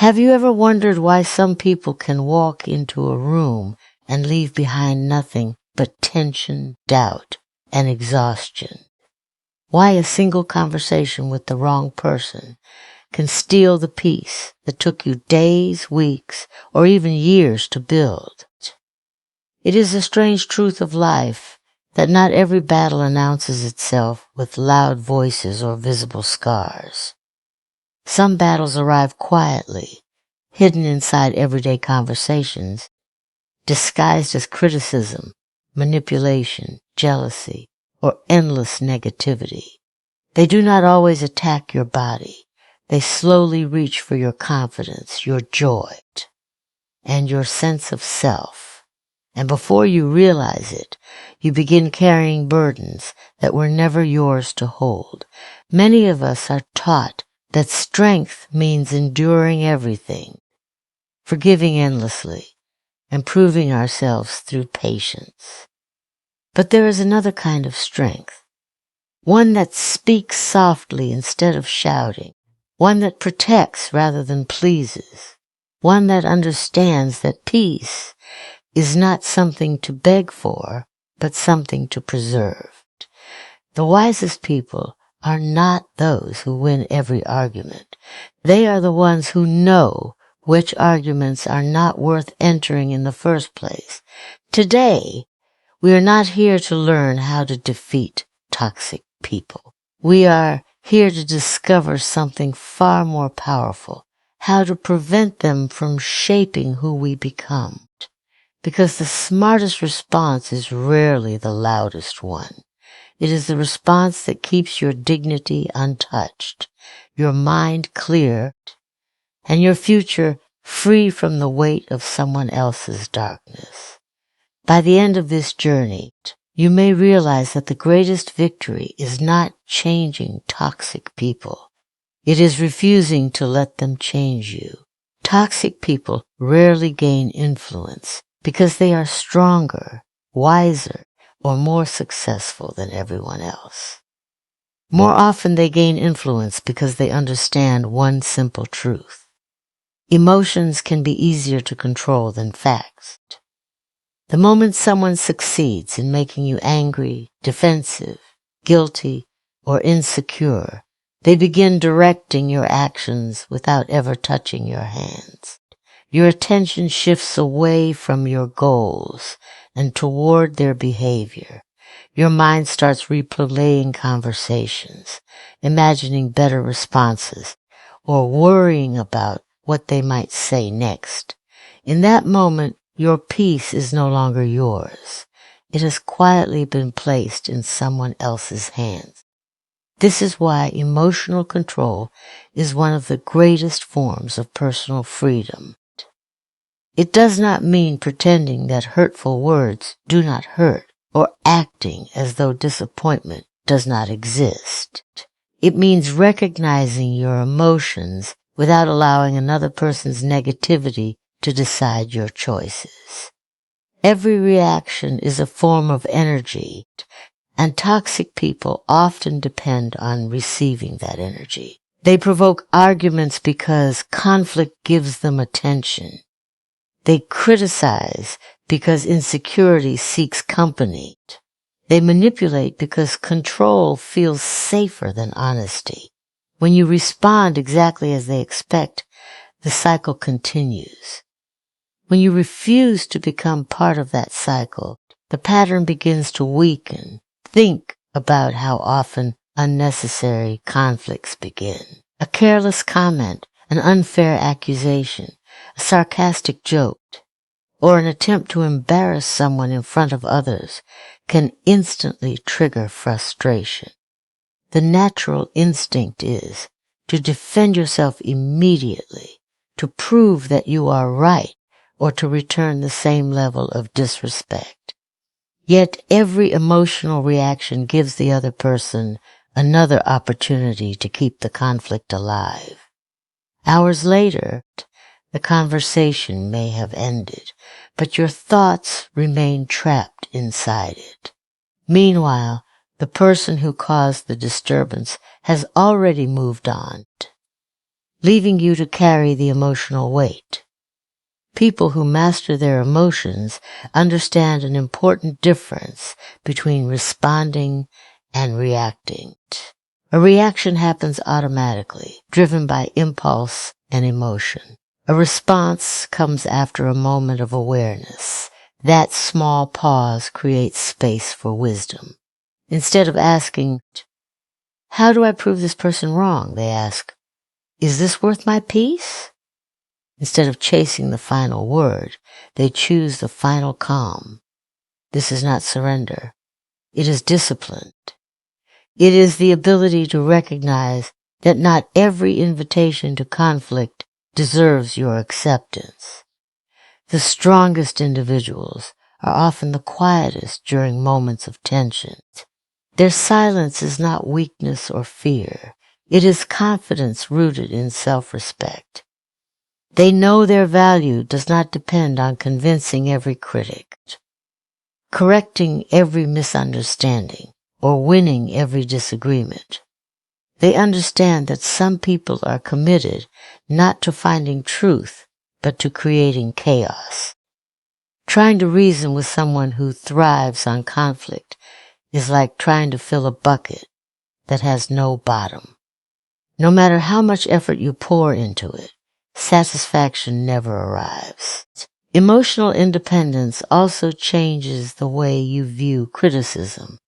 Have you ever wondered why some people can walk into a room and leave behind nothing but tension, doubt, and exhaustion? Why a single conversation with the wrong person can steal the peace that took you days, weeks, or even years to build? It is a strange truth of life that not every battle announces itself with loud voices or visible scars. Some battles arrive quietly, hidden inside everyday conversations, disguised as criticism, manipulation, jealousy, or endless negativity. They do not always attack your body. They slowly reach for your confidence, your joy, and your sense of self. And before you realize it, you begin carrying burdens that were never yours to hold. Many of us are taught that strength means enduring everything, forgiving endlessly, and proving ourselves through patience. But there is another kind of strength, one that speaks softly instead of shouting, one that protects rather than pleases, one that understands that peace is not something to beg for, but something to preserve. The wisest people are not those who win every argument. They are the ones who know which arguments are not worth entering in the first place. Today, we are not here to learn how to defeat toxic people. We are here to discover something far more powerful, how to prevent them from shaping who we become. Because the smartest response is rarely the loudest one. It is the response that keeps your dignity untouched, your mind clear, and your future free from the weight of someone else's darkness. By the end of this journey, you may realize that the greatest victory is not changing toxic people. It is refusing to let them change you. Toxic people rarely gain influence because they are stronger, wiser, or more successful than everyone else. More often they gain influence because they understand one simple truth. Emotions can be easier to control than facts. The moment someone succeeds in making you angry, defensive, guilty, or insecure, they begin directing your actions without ever touching your hands. Your attention shifts away from your goals and toward their behavior. Your mind starts replaying conversations, imagining better responses, or worrying about what they might say next. In that moment, your peace is no longer yours. It has quietly been placed in someone else's hands. This is why emotional control is one of the greatest forms of personal freedom. It does not mean pretending that hurtful words do not hurt or acting as though disappointment does not exist. It means recognizing your emotions without allowing another person's negativity to decide your choices. Every reaction is a form of energy, and toxic people often depend on receiving that energy. They provoke arguments because conflict gives them attention. They criticize because insecurity seeks company. They manipulate because control feels safer than honesty. When you respond exactly as they expect, the cycle continues. When you refuse to become part of that cycle, the pattern begins to weaken. Think about how often unnecessary conflicts begin. A careless comment, an unfair accusation, a sarcastic joke, or an attempt to embarrass someone in front of others can instantly trigger frustration. The natural instinct is to defend yourself immediately, to prove that you are right, or to return the same level of disrespect. Yet every emotional reaction gives the other person another opportunity to keep the conflict alive. Hours later, the conversation may have ended, but your thoughts remain trapped inside it. Meanwhile, the person who caused the disturbance has already moved on. leaving you to carry the emotional weight. People who master their emotions understand an important difference between responding and reacting. A reaction happens automatically, driven by impulse and emotion. A response comes after a moment of awareness. That small pause creates space for wisdom. Instead of asking, "How do I prove this person wrong?" they ask, "Is this worth my peace?" Instead of chasing the final word, they choose the final calm. This is not surrender. It is discipline. It is the ability to recognize that not every invitation to conflict deserves your acceptance. The strongest individuals are often the quietest during moments of tension. Their silence is not weakness or fear. It is confidence rooted in self-respect. They know their value does not depend on convincing every critic, correcting every misunderstanding, or winning every disagreement. They understand that some people are committed not to finding truth, but to creating chaos. Trying to reason with someone who thrives on conflict is like trying to fill a bucket that has no bottom. No matter how much effort you pour into it, satisfaction never arrives. Emotional independence also changes the way you view criticism.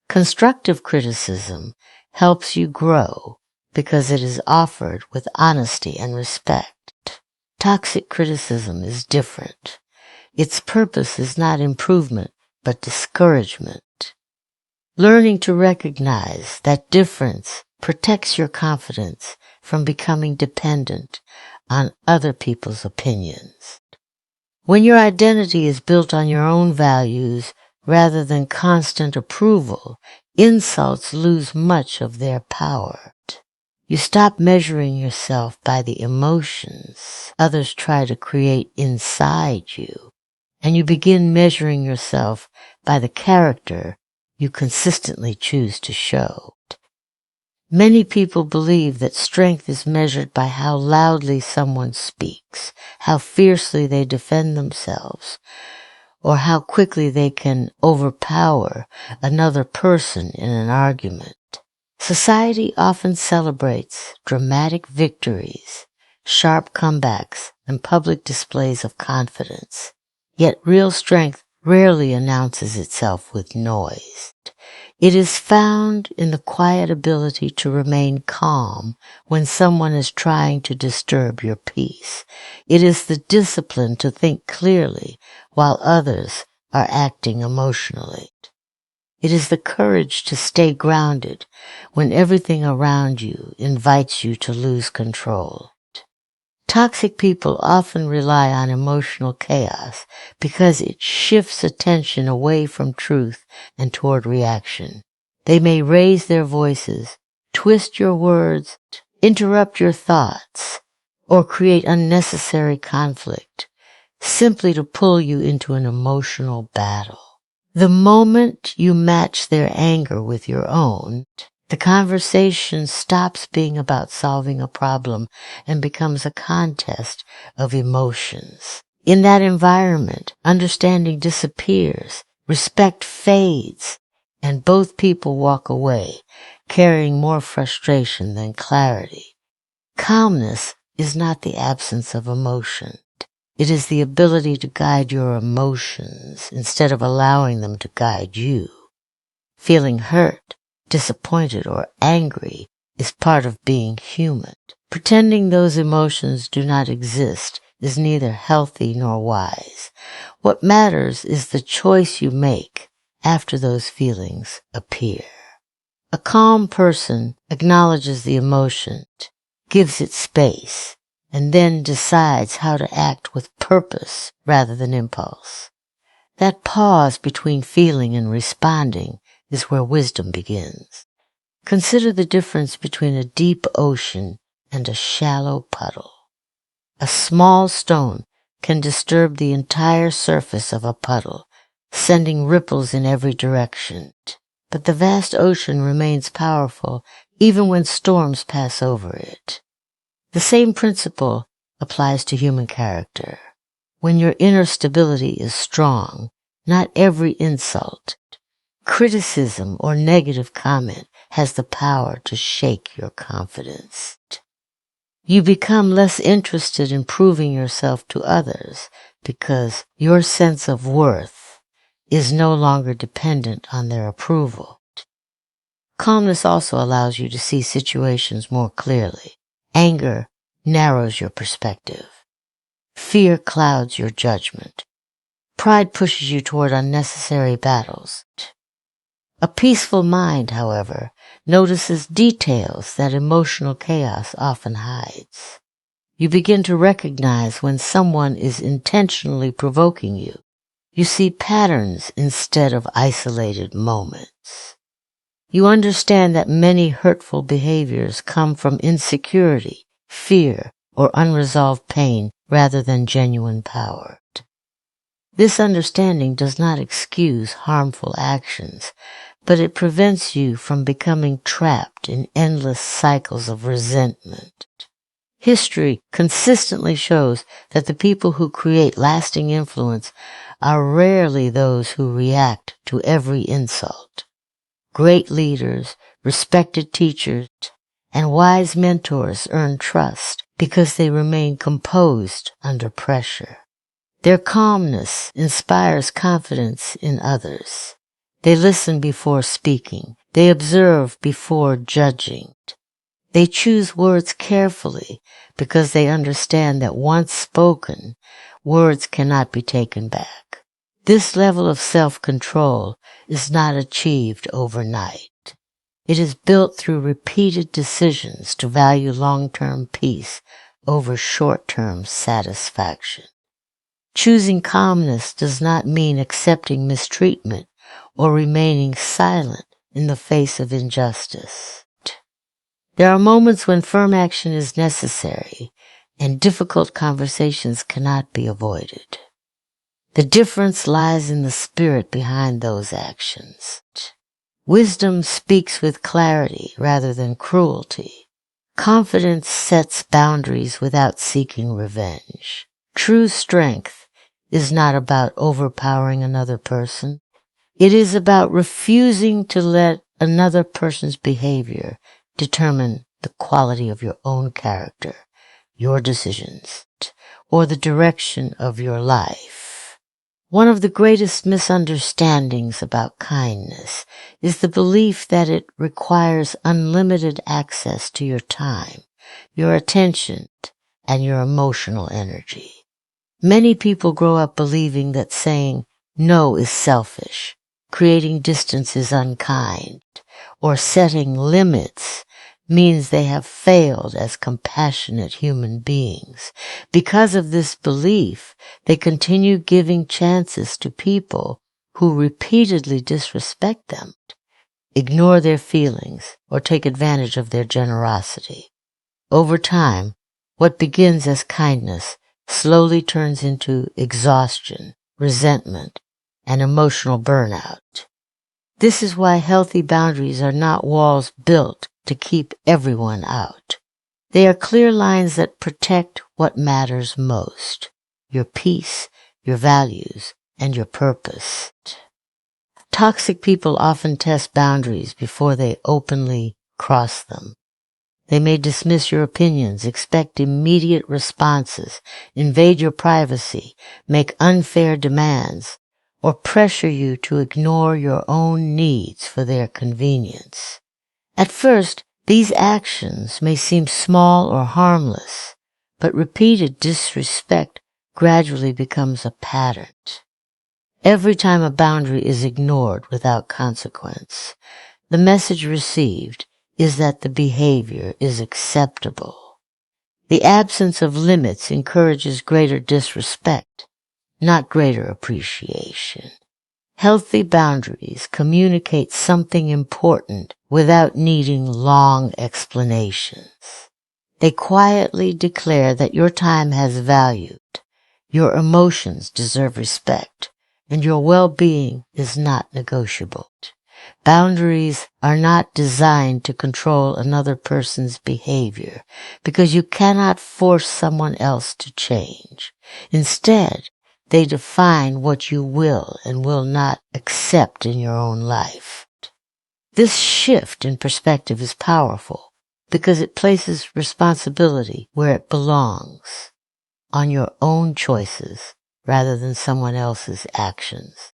Constructive criticism helps you grow because it is offered with honesty and respect. Toxic criticism is different. Its purpose is not improvement, but discouragement. Learning to recognize that difference protects your confidence from becoming dependent on other people's opinions. When your identity is built on your own values rather than constant approval, insults lose much of their power. You stop measuring yourself by the emotions others try to create inside you, and you begin measuring yourself by the character you consistently choose to show. Many people believe that strength is measured by how loudly someone speaks, how fiercely they defend themselves, or how quickly they can overpower another person in an argument. Society often celebrates dramatic victories, sharp comebacks, and public displays of confidence. Yet real strength rarely announces itself with noise. It is found in the quiet ability to remain calm when someone is trying to disturb your peace. It is the discipline to think clearly while others are acting emotionally. It is the courage to stay grounded when everything around you invites you to lose control. Toxic people often rely on emotional chaos because it shifts attention away from truth and toward reaction. They may raise their voices, twist your words, interrupt your thoughts, or create unnecessary conflict simply to pull you into an emotional battle. The moment you match their anger with your own, the conversation stops being about solving a problem and becomes a contest of emotions. In that environment, understanding disappears, respect fades, and both people walk away, carrying more frustration than clarity. Calmness is not the absence of emotion. It is the ability to guide your emotions instead of allowing them to guide you. Feeling hurt, disappointed, or angry is part of being human. Pretending those emotions do not exist is neither healthy nor wise. What matters is the choice you make after those feelings appear. A calm person acknowledges the emotion, gives it space, and then decides how to act with purpose rather than impulse. That pause between feeling and responding is where wisdom begins. Consider the difference between a deep ocean and a shallow puddle. A small stone can disturb the entire surface of a puddle, sending ripples in every direction. But the vast ocean remains powerful even when storms pass over it. The same principle applies to human character. When your inner stability is strong, not every insult, criticism, or negative comment has the power to shake your confidence. You become less interested in proving yourself to others because your sense of worth is no longer dependent on their approval. Calmness also allows you to see situations more clearly. Anger narrows your perspective. Fear clouds your judgment. Pride pushes you toward unnecessary battles. A peaceful mind, however, notices details that emotional chaos often hides. You begin to recognize when someone is intentionally provoking you. You see patterns instead of isolated moments. You understand that many hurtful behaviors come from insecurity, fear, or unresolved pain rather than genuine power. This understanding does not excuse harmful actions, but it prevents you from becoming trapped in endless cycles of resentment. History consistently shows that the people who create lasting influence are rarely those who react to every insult. Great leaders, respected teachers, and wise mentors earn trust because they remain composed under pressure. Their calmness inspires confidence in others. They listen before speaking. They observe before judging. They choose words carefully because they understand that once spoken, words cannot be taken back. This level of self-control is not achieved overnight. It is built through repeated decisions to value long-term peace over short-term satisfaction. Choosing calmness does not mean accepting mistreatment or remaining silent in the face of injustice. There are moments when firm action is necessary and difficult conversations cannot be avoided. The difference lies in the spirit behind those actions. Wisdom speaks with clarity rather than cruelty. Confidence sets boundaries without seeking revenge. True strength is not about overpowering another person. It is about refusing to let another person's behavior determine the quality of your own character, your decisions, or the direction of your life. One of the greatest misunderstandings about kindness is the belief that it requires unlimited access to your time, your attention, and your emotional energy. Many people grow up believing that saying no is selfish, creating distance is unkind, or setting limits means they have failed as compassionate human beings. Because of this belief, they continue giving chances to people who repeatedly disrespect them, ignore their feelings, or take advantage of their generosity. Over time, what begins as kindness slowly turns into exhaustion, resentment, and emotional burnout. This is why healthy boundaries are not walls built to keep everyone out. They are clear lines that protect what matters most: your peace, your values, and your purpose. Toxic people often test boundaries before they openly cross them. They may dismiss your opinions, expect immediate responses, invade your privacy, make unfair demands, or pressure you to ignore your own needs for their convenience. At first, these actions may seem small or harmless, but repeated disrespect gradually becomes a pattern. Every time a boundary is ignored without consequence, the message received is that the behavior is acceptable. The absence of limits encourages greater disrespect, not greater appreciation. Healthy boundaries communicate something important without needing long explanations. They quietly declare that your time has value, your emotions deserve respect, and your well-being is not negotiable. Boundaries are not designed to control another person's behavior because you cannot force someone else to change. Instead, they define what you will and will not accept in your own life. This shift in perspective is powerful because it places responsibility where it belongs, on your own choices rather than someone else's actions.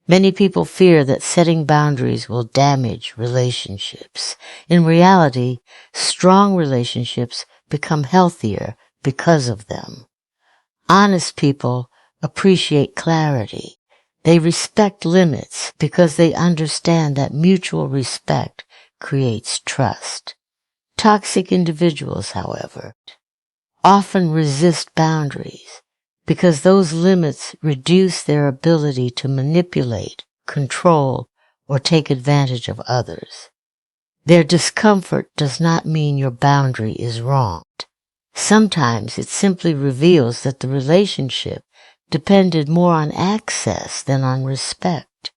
Many people fear that setting boundaries will damage relationships. In reality, strong relationships become healthier because of them. Honest people appreciate clarity. They respect limits because they understand that mutual respect creates trust. Toxic individuals, however, often resist boundaries because those limits reduce their ability to manipulate, control, or take advantage of others. Their discomfort does not mean your boundary is wrong. Sometimes it simply reveals that the relationship depended more on access than on respect.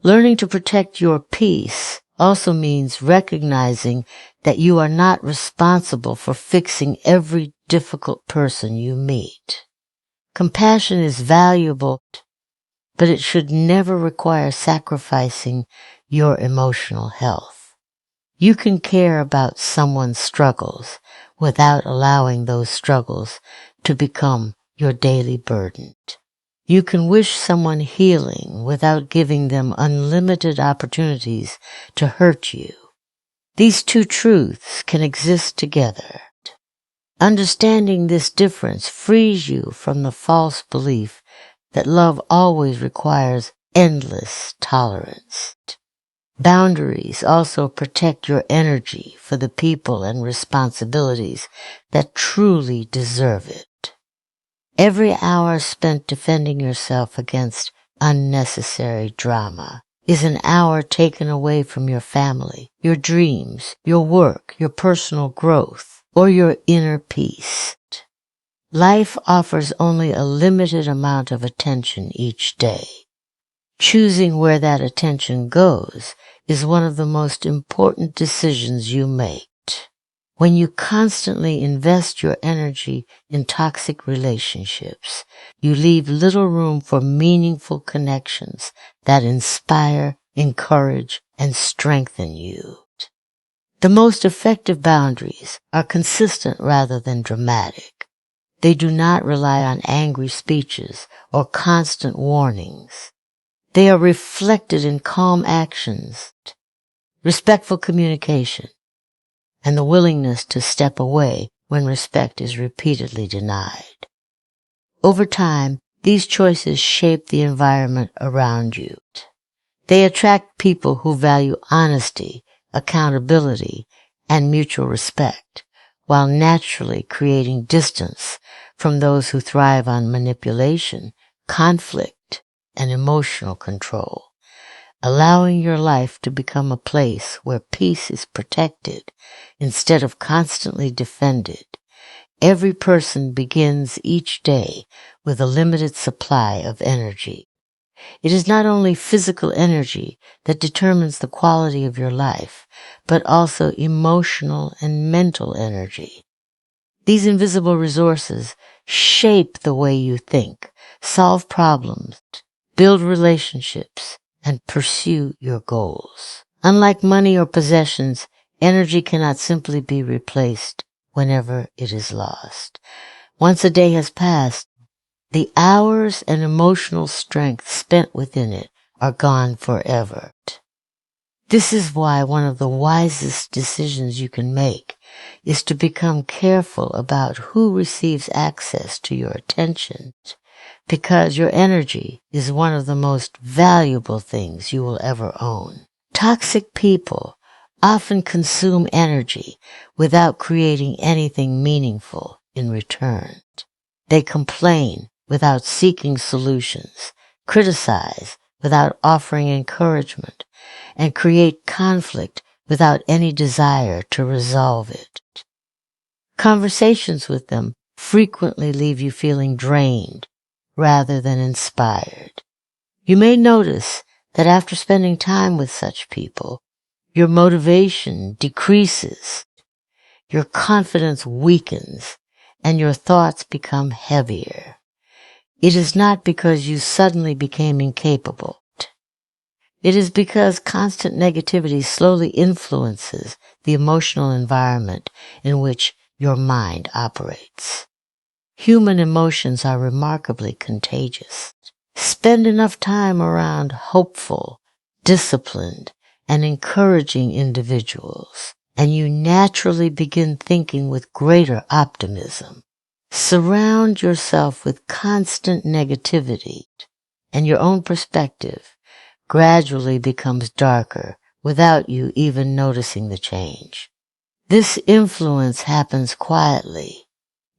Learning to protect your peace also means recognizing that you are not responsible for fixing every difficult person you meet. Compassion is valuable, but it should never require sacrificing your emotional health. You can care about someone's struggles without allowing those struggles to become your daily burden. You can wish someone healing without giving them unlimited opportunities to hurt you. These two truths can exist together. Understanding this difference frees you from the false belief that love always requires endless tolerance. Boundaries also protect your energy for the people and responsibilities that truly deserve it. Every hour spent defending yourself against unnecessary drama is an hour taken away from your family, your dreams, your work, your personal growth, or your inner peace. Life offers only a limited amount of attention each day. Choosing where that attention goes is one of the most important decisions you make. When you constantly invest your energy in toxic relationships, you leave little room for meaningful connections that inspire, encourage, and strengthen you. The most effective boundaries are consistent rather than dramatic. They do not rely on angry speeches or constant warnings. They are reflected in calm actions, respectful communication, and the willingness to step away when respect is repeatedly denied. Over time, these choices shape the environment around you. They attract people who value honesty, accountability, and mutual respect, while naturally creating distance from those who thrive on manipulation, conflict, and emotional control. Allowing your life to become a place where peace is protected instead of constantly defended. Every person begins each day with a limited supply of energy. It is not only physical energy that determines the quality of your life, but also emotional and mental energy. These invisible resources shape the way you think, solve problems, build relationships, and pursue your goals. Unlike money or possessions, energy cannot simply be replaced whenever it is lost. Once a day has passed, the hours and emotional strength spent within it are gone forever. This is why one of the wisest decisions you can make is to become careful about who receives access to your attention, because your energy is one of the most valuable things you will ever own. Toxic people often consume energy without creating anything meaningful in return. They complain without seeking solutions, criticize without offering encouragement, and create conflict without any desire to resolve it. Conversations with them frequently leave you feeling drained rather than inspired. You may notice that after spending time with such people, your motivation decreases, your confidence weakens, and your thoughts become heavier. It is not because you suddenly became incapable. It is because constant negativity slowly influences the emotional environment in which your mind operates. Human emotions are remarkably contagious. Spend enough time around hopeful, disciplined, and encouraging individuals, and you naturally begin thinking with greater optimism. Surround yourself with constant negativity, and your own perspective gradually becomes darker without you even noticing the change. This influence happens quietly.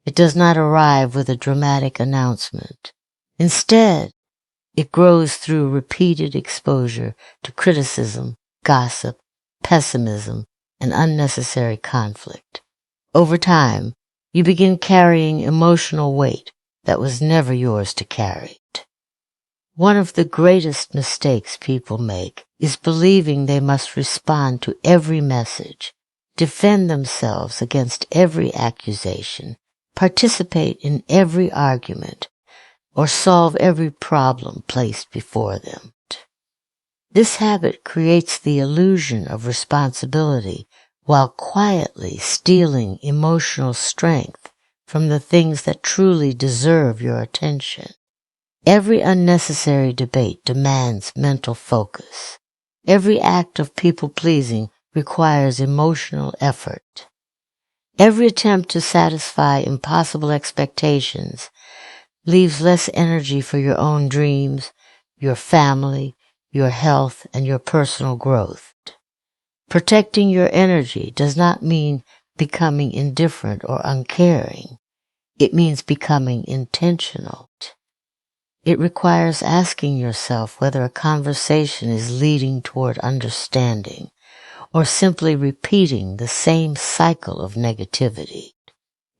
It does not arrive with a dramatic announcement. Instead, it grows through repeated exposure to criticism, gossip, pessimism, and unnecessary conflict. Over time, you begin carrying emotional weight that was never yours to carry. One of the greatest mistakes people make is believing they must respond to every message, defend themselves against every accusation, participate in every argument, or solve every problem placed before them. This habit creates the illusion of responsibility while quietly stealing emotional strength from the things that truly deserve your attention. Every unnecessary debate demands mental focus. Every act of people-pleasing requires emotional effort. Every attempt to satisfy impossible expectations leaves less energy for your own dreams, your family, your health, and your personal growth. Protecting your energy does not mean becoming indifferent or uncaring. It means becoming intentional. It requires asking yourself whether a conversation is leading toward understanding or simply repeating the same cycle of negativity.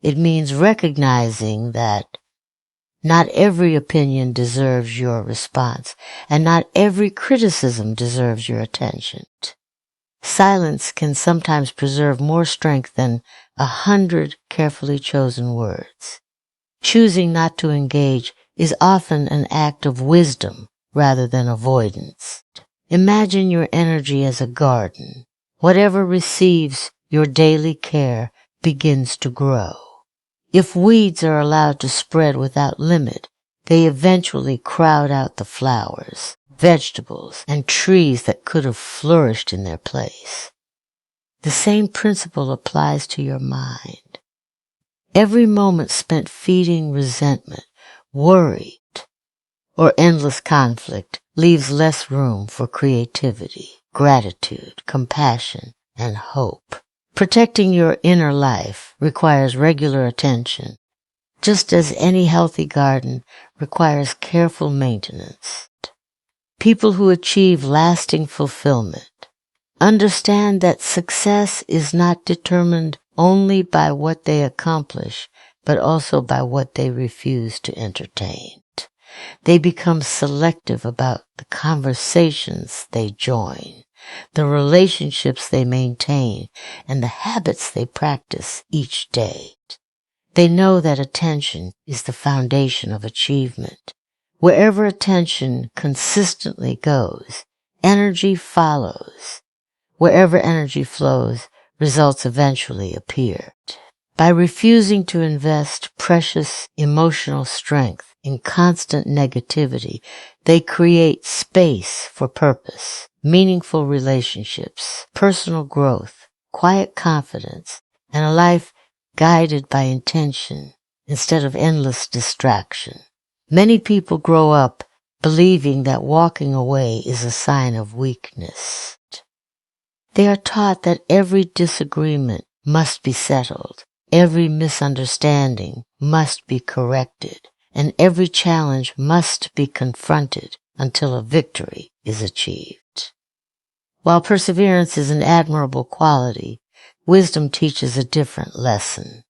It means recognizing that not every opinion deserves your response, and not every criticism deserves your attention. Silence can sometimes preserve more strength than 100 carefully chosen words. Choosing not to engage is often an act of wisdom rather than avoidance. Imagine your energy as a garden. Whatever receives your daily care begins to grow. If weeds are allowed to spread without limit, they eventually crowd out the flowers, vegetables, and trees that could have flourished in their place. The same principle applies to your mind. Every moment spent feeding resentment, worry, or endless conflict leaves less room for creativity, gratitude, compassion, and hope. Protecting your inner life requires regular attention, just as any healthy garden requires careful maintenance. People who achieve lasting fulfillment understand that success is not determined only by what they accomplish, but also by what they refuse to entertain. They become selective about the conversations they join, the relationships they maintain, and the habits they practice each day. They know that attention is the foundation of achievement. Wherever attention consistently goes, energy follows. Wherever energy flows, results eventually appear. By refusing to invest precious emotional strength in constant negativity, they create space for purpose, meaningful relationships, personal growth, quiet confidence, and a life guided by intention instead of endless distraction. Many people grow up believing that walking away is a sign of weakness. They are taught that every disagreement must be settled, every misunderstanding must be corrected, and every challenge must be confronted until a victory is achieved. While perseverance is an admirable quality, wisdom teaches a different lesson.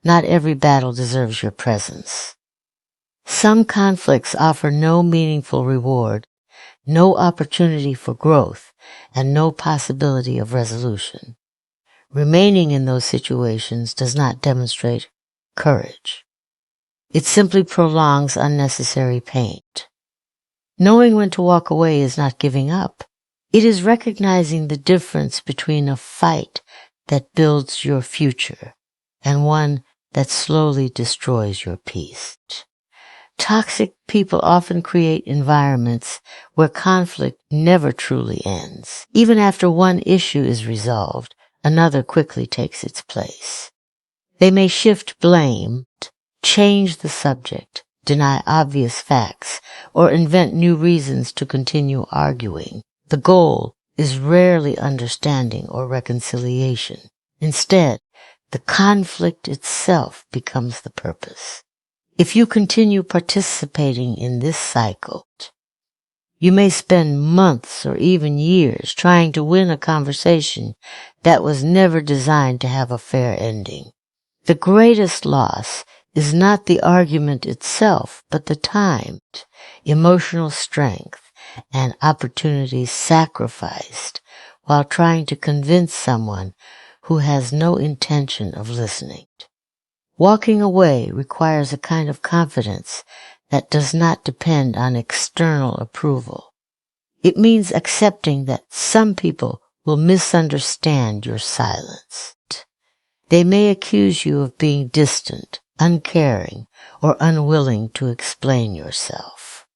Not every battle deserves your presence. Some conflicts offer no meaningful reward, no opportunity for growth, and no possibility of resolution. Remaining in those situations does not demonstrate courage. It simply prolongs unnecessary pain. Knowing when to walk away is not giving up. It is recognizing the difference between a fight that builds your future and one that slowly destroys your peace. Toxic people often create environments where conflict never truly ends. Even after one issue is resolved, another quickly takes its place. They may shift blame, change the subject, deny obvious facts, or invent new reasons to continue arguing. The goal is rarely understanding or reconciliation. Instead, the conflict itself becomes the purpose. If you continue participating in this cycle, you may spend months or even years trying to win a conversation that was never designed to have a fair ending. The greatest loss is not the argument itself, but the time, emotional strength, and opportunities sacrificed while trying to convince someone who has no intention of listening. Walking away requires a kind of confidence that does not depend on external approval. It means accepting that some people will misunderstand your silence. They may accuse you of being distant, uncaring, or unwilling to explain yourself.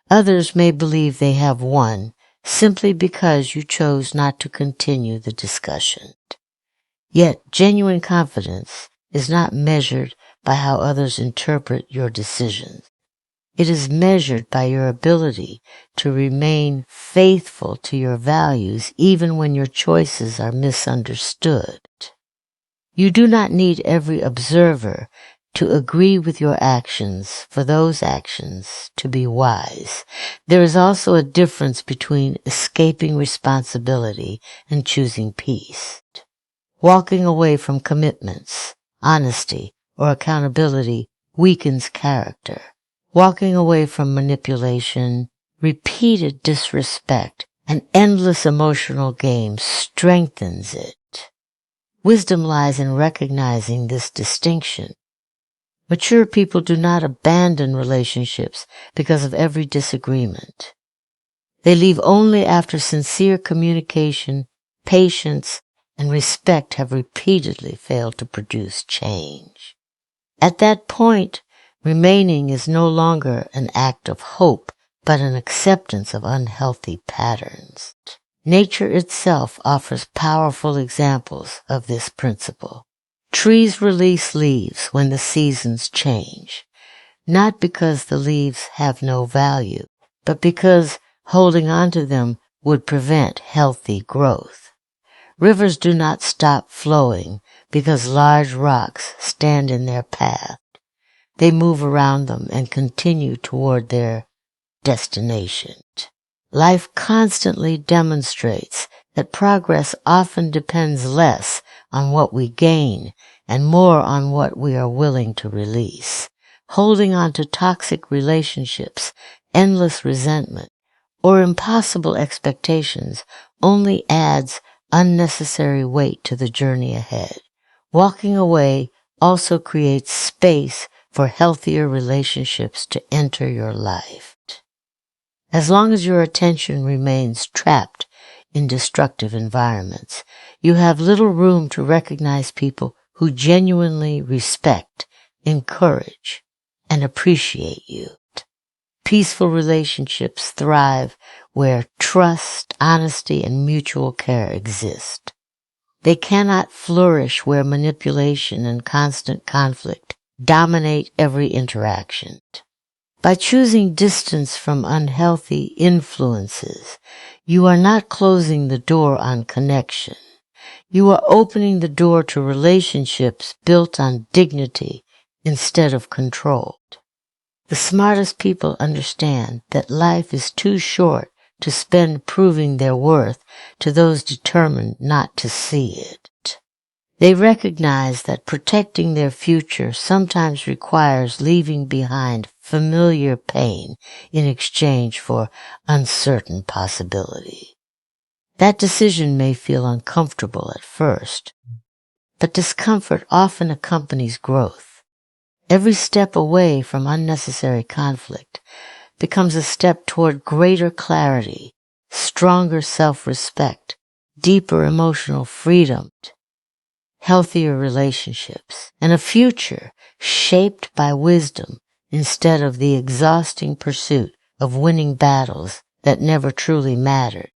Others may believe they have won simply because you chose not to continue the discussion. Yet genuine confidence is not measured by how others interpret your decisions. It is measured by your ability to remain faithful to your values even when your choices are misunderstood. You do not need every observer to agree with your actions for those actions to be wise. There is also a difference between escaping responsibility and choosing peace. Walking away from commitments, honesty, or accountability weakens character. Walking away from manipulation, repeated disrespect, and endless emotional games strengthens it. Wisdom lies in recognizing this distinction. Mature people do not abandon relationships because of every disagreement. They leave only after sincere communication, patience, and respect have repeatedly failed to produce change. At that point, remaining is no longer an act of hope, but an acceptance of unhealthy patterns. Nature itself offers powerful examples of this principle. Trees release leaves when the seasons change, not because the leaves have no value, but because holding on to them would prevent healthy growth. Rivers do not stop flowing because large rocks stand in their path. They move around them and continue toward their destination. Life constantly demonstrates that progress often depends less on what we gain and more on what we are willing to release. Holding on to toxic relationships, endless resentment, or impossible expectations only adds unnecessary weight to the journey ahead. Walking away also creates space for healthier relationships to enter your life. As long as your attention remains trapped in destructive environments, you have little room to recognize people who genuinely respect, encourage, and appreciate you. Peaceful relationships thrive where trust, honesty, and mutual care exist. They cannot flourish where manipulation and constant conflict dominate every interaction. By choosing distance from unhealthy influences, you are not closing the door on connection. You are opening the door to relationships built on dignity instead of control. The smartest people understand that life is too short to spend proving their worth to those determined not to see it. They recognize that protecting their future sometimes requires leaving behind familiar pain in exchange for uncertain possibility. That decision may feel uncomfortable at first, but discomfort often accompanies growth. Every step away from unnecessary conflict becomes a step toward greater clarity, stronger self-respect, deeper emotional freedom, healthier relationships, and a future shaped by wisdom instead of the exhausting pursuit of winning battles that never truly mattered.